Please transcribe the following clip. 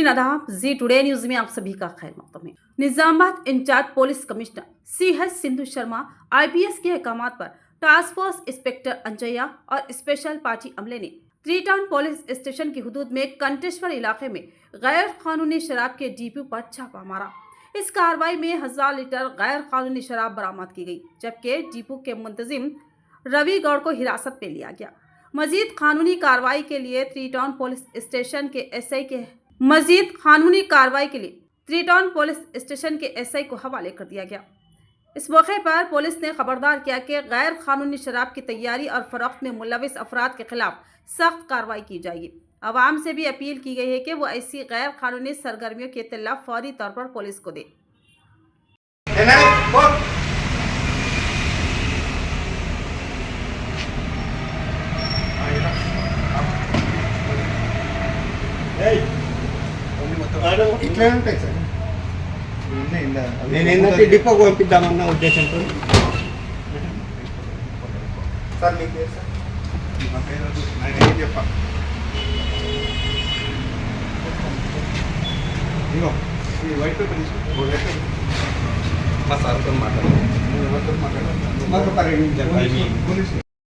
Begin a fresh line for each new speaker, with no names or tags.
नाज़रीन आदाब, जी today news में आप सभी का खैर मकदम है। Nizamabad incharge police commissioner CH Sindhu Sharma IPS के अहकामात पर टास्क फोर्स इंस्पेक्टर अंजया और स्पेशल पार्टी अमले ने 3 टाउन पुलिस स्टेशन की हुदूद में कंटेश्वर इलाके में गैर कानूनी शराब के डिपो पर छापा मारा। इस कार्रवाई में 1000 लीटर गैर कानूनी शराब बरामद की गई, जबकि डिपो के मुंतजिम रवि गौड़ को हिरासत में लिया गया। मजीद कानूनी कार्रवाई के लिए 3 टाउन पुलिस स्टेशन के SI को हवाले कर दिया गया। इस मौके पर पुलिस ने खबरदार किया कि गैर कानूनी शराब की तैयारी और फरोख्त में मुलविस अफराद के खिलाफ सख्त कार्रवाई की जाएगी। आवाम से भी अपील की गई है कि वो ऐसी गैर कानूनी सरगर्मियों की इत्तला फौरी तौर पर पुलिस को दे।
ఇట్లా ఉంటాయి సార్. నేను ఏంటంటే డిపోకి పంపిద్దామన్న ఉద్దేశంతో. సార్ మీ పేరు సార్? నా పేరు నేను ఏం చెప్పా ఇగో ఈ వైట్ పేపర్ తీసుకుంటా. మా సార్తో మాట్లాడాలి. మాకు ఒక 2 నిమిషాలు పోలీసు